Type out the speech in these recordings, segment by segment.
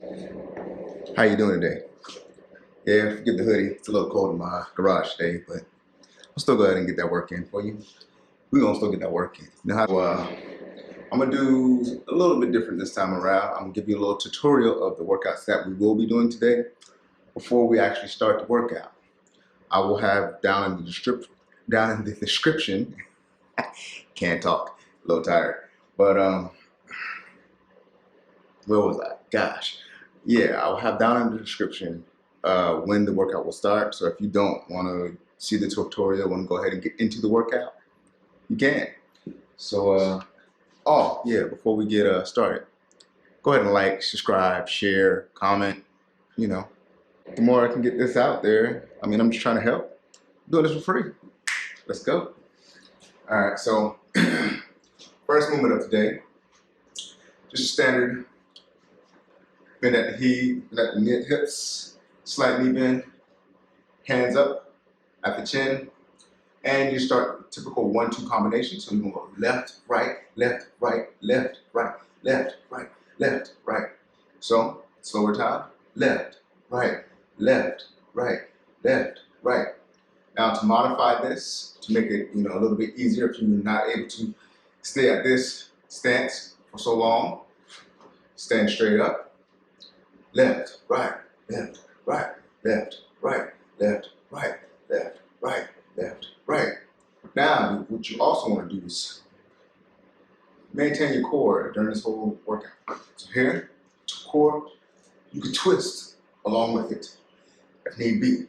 How you doing today? Yeah, forget the hoodie. It's a little cold in my garage today, but I'll still go ahead and get that work in for you. We're gonna still get that work in. You know how I'm gonna do a little bit different this time around. I'm gonna give you a little tutorial of the workouts that we will be doing today before we actually start the workout. I will have down in the description. Can't talk, a little tired. But where was I? Gosh. Yeah, I'll have down in the description when the workout will start. So if you don't want to see the tutorial, want to go ahead and get into the workout, you can. So, oh yeah, before we get started, go ahead and like, subscribe, share, comment. You know, the more I can get this out there, I mean, I'm just trying to help. I'm doing this for free. Let's go. All right, so first movement of today, just standard bend at the hips, slight knee bend, hands up at the chin, and you start typical 1-2 combination. So you're gonna go left, right, left, right, left, right, left, right, left, right. So slower time, left, right, left, right, left, right. Now to modify this, to make it a little bit easier if you're not able to stay at this stance for so long, stand straight up, left, right, left, right, left, right, left, right, left, right, left, right. Now, what you also want to do is maintain your core during this whole workout. So here, core, you can twist along with it if need be.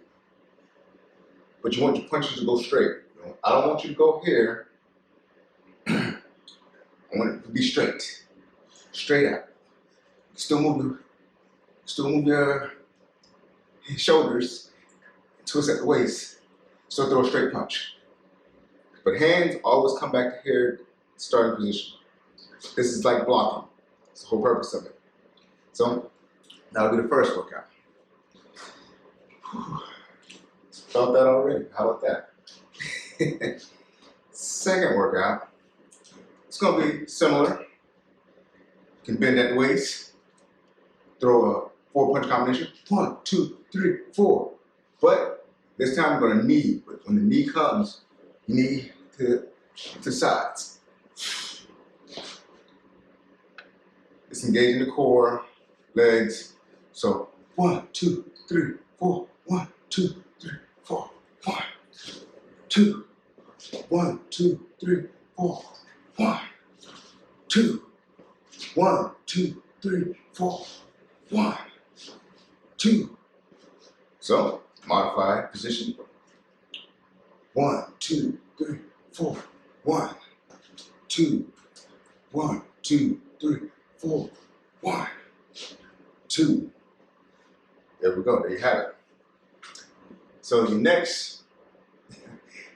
But you want your punches to go straight. I don't want you to go here. I want it to be straight. Straight out. Still move your shoulders, twist at the waist, still throw a straight punch. But hands always come back to here, starting position. This is like blocking. It's the whole purpose of it. So that'll be the first workout. Felt that already? How about that? Second workout, it's gonna be similar. You can bend at the waist, throw a 4-punch combination. 1, 2, 3, 4. But this time we're gonna knee. But when the knee comes, knee to sides. It's engaging the core, legs. So 1, 2, 3, 4. 1, 2, 3, 4. 1, 2. 1, 2, 3, 4. 1, 2. 1, 2, 3, 4. 1, 2. So modify position. 1, 2, 3, 4. 1, 2. 1, 2, 3, 4. 1, 2. There we go. There you have it. So the next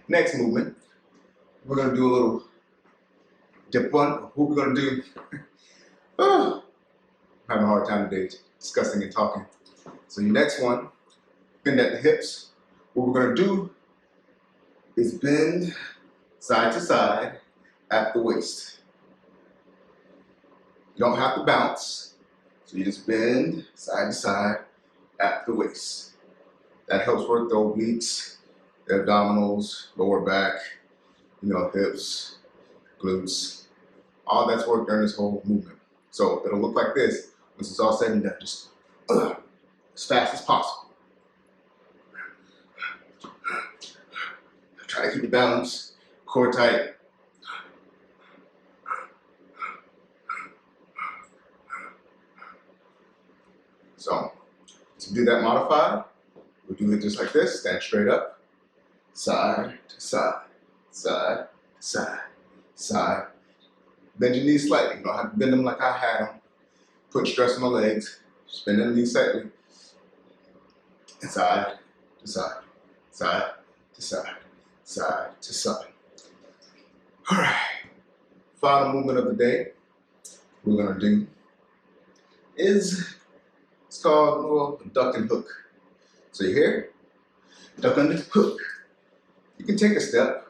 movement, we're gonna do a little dip one. What we're gonna do? I'm having a hard time today discussing and talking. So your next one, bend at the hips. What we're gonna do is bend side to side at the waist. You don't have to bounce, so you just bend side to side at the waist. That helps work the obliques, the abdominals, lower back, hips, glutes. All that's worked during this whole movement. So it'll look like this once it's all said and done, just as fast as possible. Try to keep the balance, core tight. So to do that modified, we'll do it just like this, stand straight up, side to side, side to side, side. Bend your knees slightly. You don't have to bend them like I had them. Put stress on the legs, just bend the knees slightly. And side to side, side to side, side to side. All right, final movement of the day we're gonna do is, it's called duck and hook. So you're here, duck under, hook. You can take a step,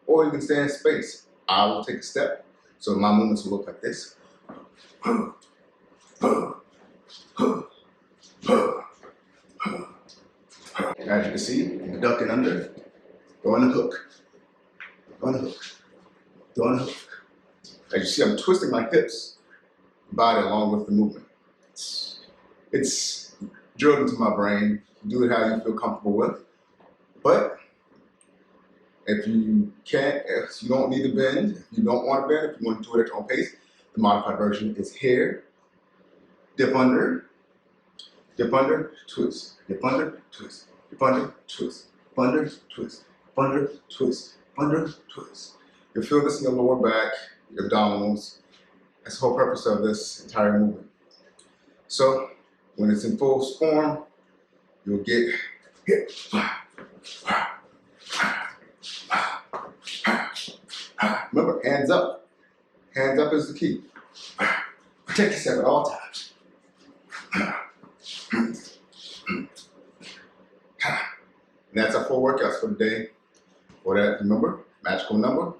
or you can stay in space. I will take a step, so my movements will look like this. As you can see, I'm ducking under, throwing the hook, throwing the hook, throwing the hook. As you see, I'm twisting my hips, body along with the movement. It's drilled into my brain. Do it how you feel comfortable with. But if you can't, if you don't need to bend, if you don't want to bend, if you want to do it at your own pace, the modified version is here. Dip under, twist, dip under, twist, dip under, twist, dip under, twist, dip under, twist, dip under, twist. You'll feel this in your lower back, your abdominals. That's the whole purpose of this entire movement. So when it's in full form, you'll get hit. Remember, hands up. Hands up is the key. Protect yourself at all times. And that's our 4 workouts for the day. For that, remember, magical number,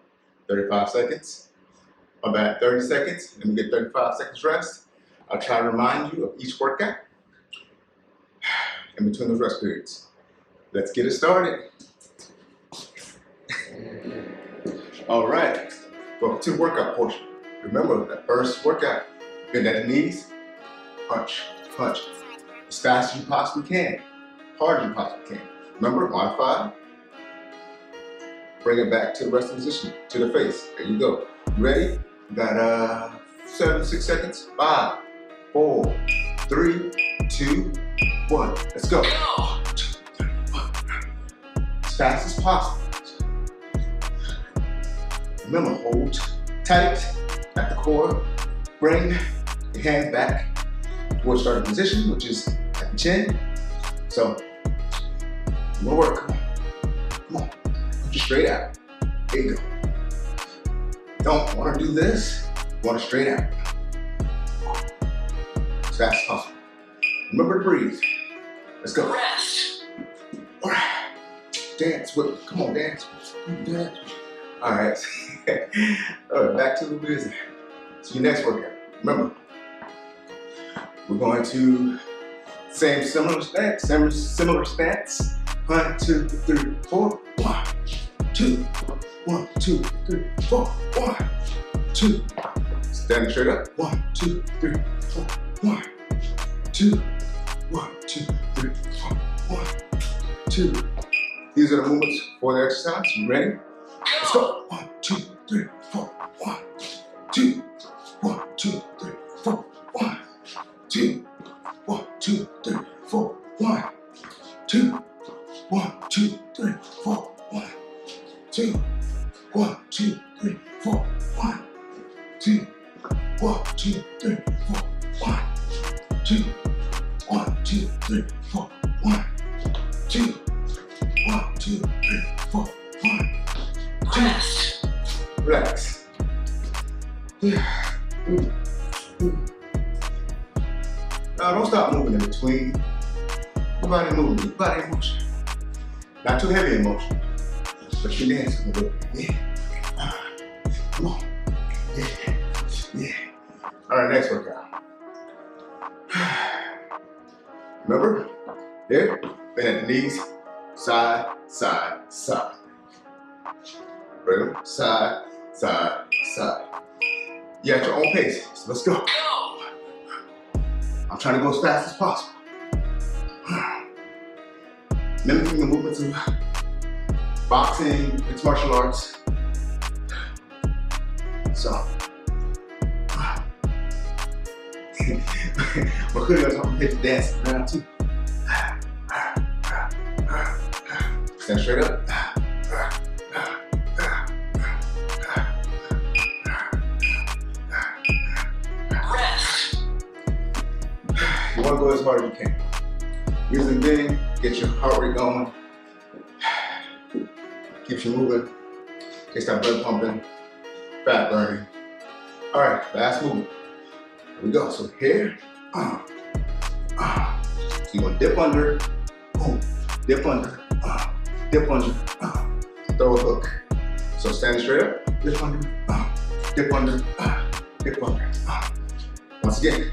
35 seconds. About 30 seconds, and we get 35 seconds rest. I'll try to remind you of each workout in between those rest periods. Let's get it started. All right, welcome to the workout portion. Remember that first workout, bend at the knees, punch, punch, as fast as you possibly can, hard as you possibly can. Remember, modify, bring it back to the resting position, to the face. There you go. You ready? You got 6 seconds. 5, 4, 3, 2, 1. Let's go. As fast as possible. Remember, hold tight at the core. Bring your hands back towards starting position, which is at the chin. So, more work. Come on. Put you straight out. There you go. Don't want to do this. Want to straight out. As fast as possible. Remember to breathe. Let's go. Rest. All right. Dance with me. Come on, dance. Dance. All right. All right, back to the business. So your next workout. Remember, we're going to similar stance. 1, 2, 3, 4. 1, 2, 1, 2, 3, 4. 1, 2. Stand straight up. 1, 2, 3, 4. 1, 2, 1, 2, 3, 4. 1, 2. These are the movements for the exercise. You ready? Let's go. 1, 2, 3, 4. 1, 2, 1, 2, 3, 4. 1, 2, 1, 2, 3, 4. 1, 2, 1, 2, 3, 4. 1, 2, 1, 2, 3, 4. 1, 2, 1, 2, 3, 4. 1, 2, 1, 2, 3, 4. 1, 2, 1, 2, 3, 4. 1, 2. Relax. Now don't stop moving in between. Your body moving, your body in motion. Not too heavy in motion, but you're dancing a little bit. Yeah. Come on. Yeah. Yeah. All right, next workout. Remember, here, bend at the knees, side, side, side. Remember, side, side, side. You're at your own pace, so let's go. I'm trying to go as fast as possible. Mimicking the movements of boxing, mixed martial arts. So, we're going to hit the dance around too. Stand straight up. Rest. You want to go as hard as you can. Reason being, get your heart rate going. Keeps you moving. Gets that blood pumping. Fat burning. All right, last movement. Here we go. So here, so you're gonna dip under, boom, dip under, dip under, throw a hook. So stand straight up, dip under, dip under, dip under. Once again,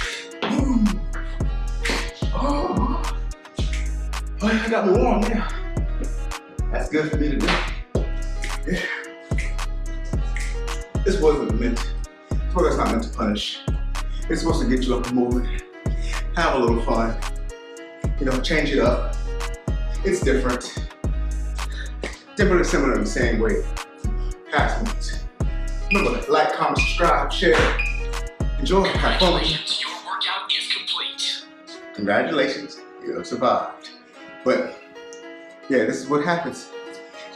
I got me warm now. That's good for me to do. Yeah. This workout's not meant to punish. It's supposed to get you up and moving, have a little fun, you know, change it up. It's different. Different and similar in the same way. Past movements. Remember, like, comment, subscribe, share. Enjoy, have fun. Congratulations, your workout is complete. Congratulations, you have survived. But yeah, this is what happens.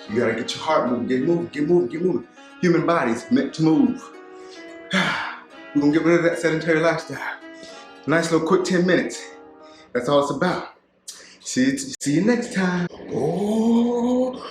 You gotta get your heart moving, get moving, get moving, get moving. Human body's meant to move. We're gonna get rid of that sedentary lifestyle. Nice little quick 10 minutes. That's all it's about. See you next time. Oh.